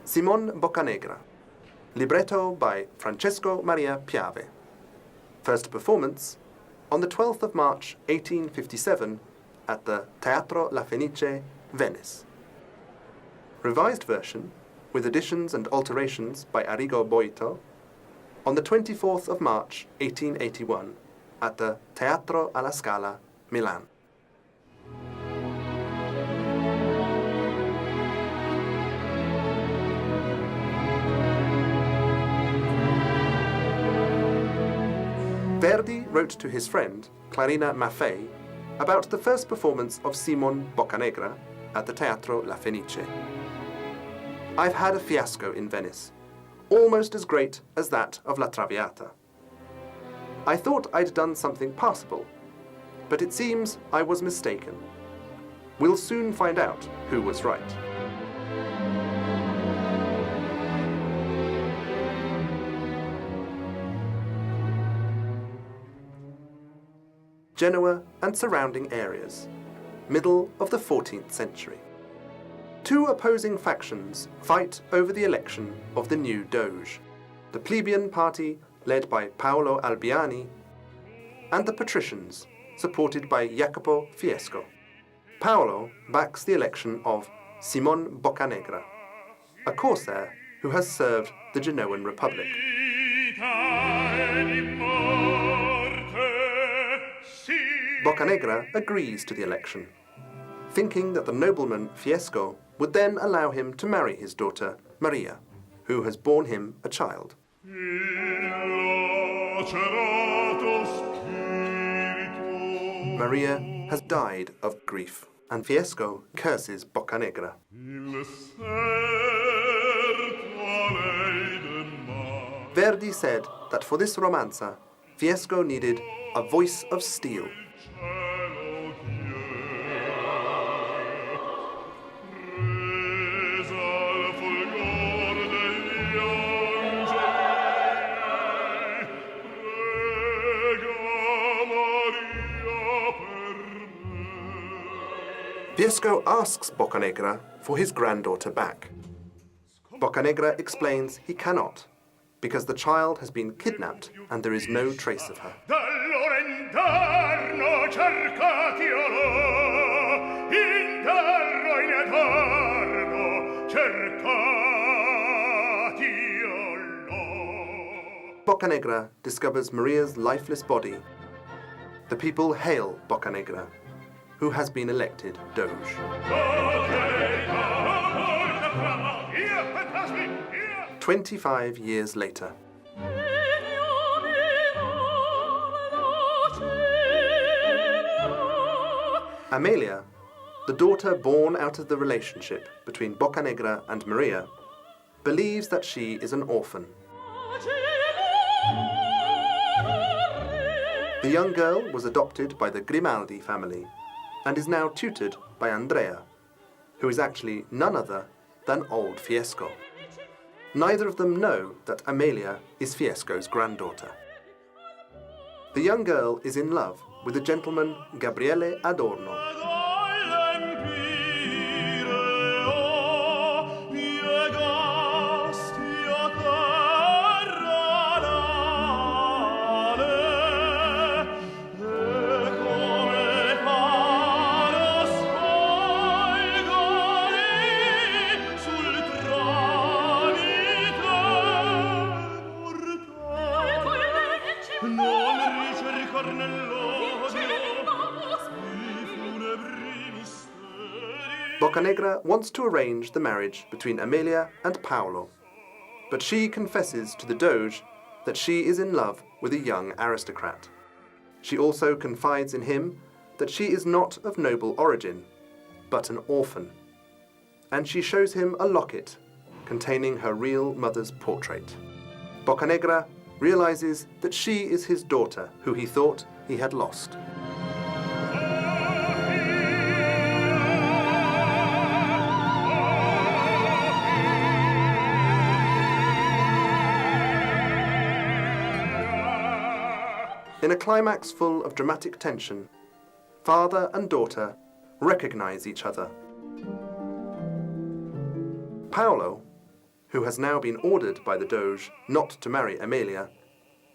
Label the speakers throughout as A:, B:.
A: Simon Boccanegra. Libretto by Francesco Maria Piave. First performance on the 12th of March 1857 at the Teatro La Fenice, Venice. Revised version, with additions and alterations by Arrigo Boito, on the 24th of March 1881 at the Teatro alla Scala, Milan. Verdi wrote to his friend, Clarina Maffei, about the first performance of Simon Boccanegra at the Teatro La Fenice. I've had a fiasco in Venice, almost as great as that of La Traviata. I thought I'd done something passable, but it seems I was mistaken. We'll soon find out who was right. Genoa and surrounding areas, middle of the 14th century. Two opposing factions fight over the election of the new Doge, the plebeian party led by Paolo Albiani, and the patricians supported by Jacopo Fiesco. Paolo backs the election of Simon Boccanegra, a corsair who has served the Genoan Republic. Boccanegra agrees to the election, thinking that the nobleman Fiesco would then allow him to marry his daughter Maria, who has borne him a child. Maria has died of grief, and Fiesco curses Boccanegra. Verdi said that for this romanza, Fiesco needed a voice of steel. Fiesco asks Boccanegra for his granddaughter back. Boccanegra explains he cannot, because the child has been kidnapped and there is no trace of her. Boccanegra discovers Maria's lifeless body. The people hail Boccanegra, who has been elected Doge. 25 years later. Amelia, the daughter born out of the relationship between Boccanegra and Maria, believes that she is an orphan. The young girl was adopted by the Grimaldi family and is now tutored by Andrea, who is actually none other than old Fiesco. Neither of them know that Amelia is Fiesco's granddaughter. The young girl is in love with the gentleman Gabriele Adorno. Boccanegra wants to arrange the marriage between Amelia and Paolo, but she confesses to the Doge that she is in love with a young aristocrat. She also confides in him that she is not of noble origin, but an orphan, and she shows him a locket containing her real mother's portrait. Boccanegra realizes that she is his daughter, who he thought he had lost. In a climax full of dramatic tension, father and daughter recognize each other. Paolo, who has now been ordered by the Doge not to marry Amelia,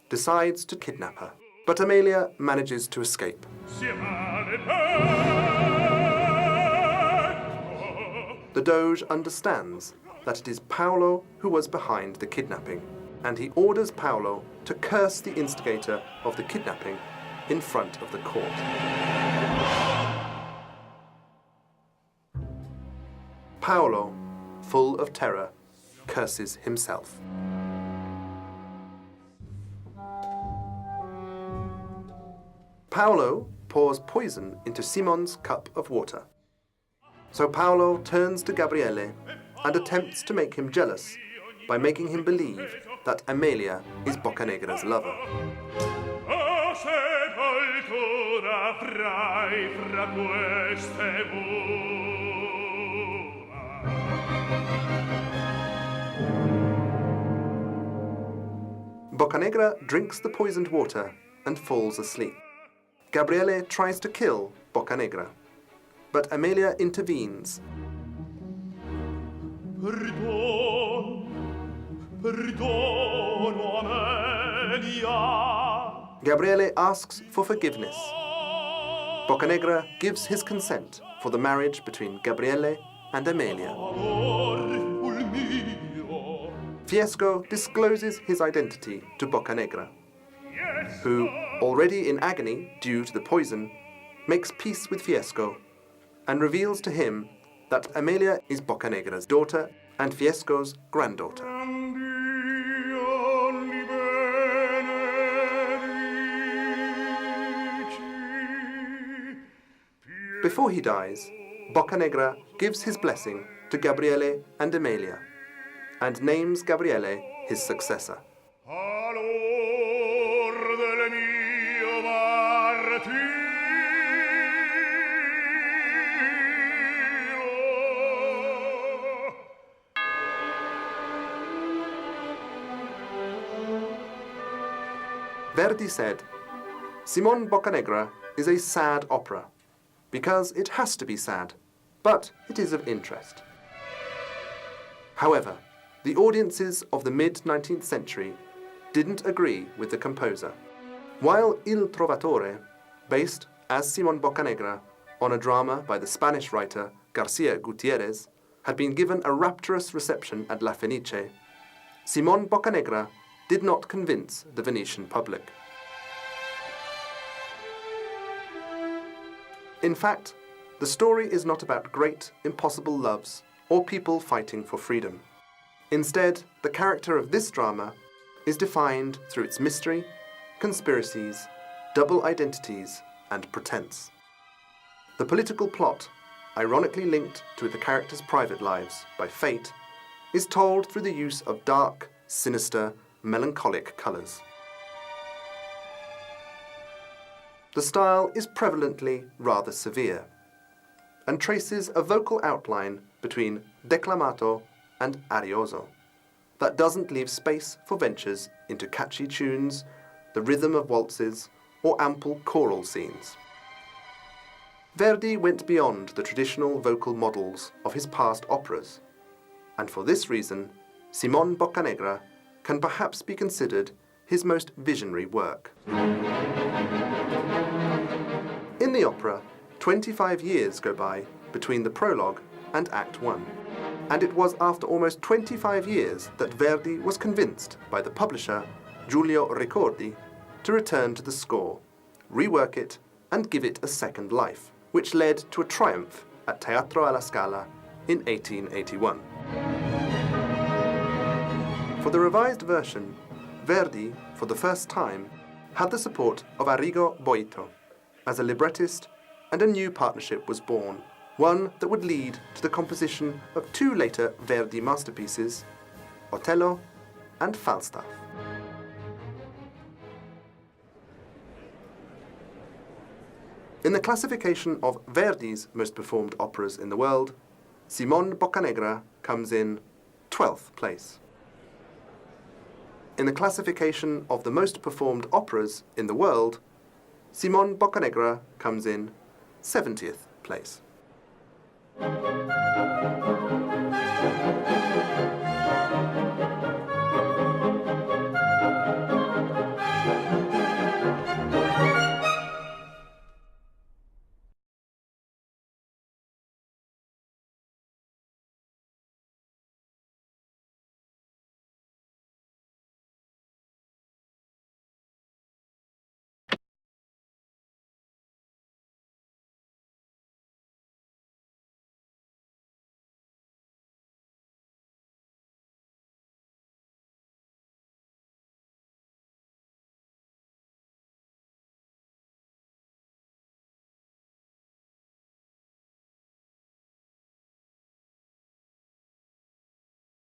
A: decides to kidnap her. But Amelia manages to escape. The Doge understands that it is Paolo who was behind the kidnapping, and he orders Paolo to curse the instigator of the kidnapping in front of the court. Paolo, full of terror, curses himself. Paolo pours poison into Simon's cup of water. So Paolo turns to Gabriele and attempts to make him jealous by making him believe that Amelia is Boccanegra's lover. Boccanegra drinks the poisoned water and falls asleep. Gabriele tries to kill Boccanegra, but Amelia intervenes. Gabriele asks for forgiveness. Boccanegra gives his consent for the marriage between Gabriele and Amelia. Fiesco discloses his identity to Boccanegra, who, already in agony due to the poison, makes peace with Fiesco and reveals to him that Amelia is Boccanegra's daughter and Fiesco's granddaughter. Before he dies, Boccanegra gives his blessing to Gabriele and Amelia and names Gabriele his successor. Verdi said, "Simon Boccanegra is a sad opera, because it has to be sad, but it is of interest." However, the audiences of the mid-19th century didn't agree with the composer. While Il Trovatore, based as Simon Boccanegra on a drama by the Spanish writer Garcia Gutierrez, had been given a rapturous reception at La Fenice, Simon Boccanegra did not convince the Venetian public. In fact, the story is not about great, impossible loves or people fighting for freedom. Instead, the character of this drama is defined through its mystery, conspiracies, double identities, and pretense. The political plot, ironically linked to the characters' private lives by fate, is told through the use of dark, sinister, melancholic colours. The style is prevalently rather severe and traces a vocal outline between declamato and arioso that doesn't leave space for ventures into catchy tunes, the rhythm of waltzes, or ample choral scenes. Verdi went beyond the traditional vocal models of his past operas, and for this reason, Simon Boccanegra can perhaps be considered his most visionary work. In the opera, 25 years go by between the prologue and Act 1, and it was after almost 25 years that Verdi was convinced by the publisher, Giulio Ricordi, to return to the score, rework it, and give it a second life, which led to a triumph at Teatro alla Scala in 1881. For the revised version, Verdi, for the first time, had the support of Arrigo Boito as a librettist, and a new partnership was born, one that would lead to the composition of two later Verdi masterpieces, Otello and Falstaff. In the classification of Verdi's most performed operas in the world, Simon Boccanegra comes in 12th place. In the classification of the most performed operas in the world, Simon Boccanegra comes in 70th place.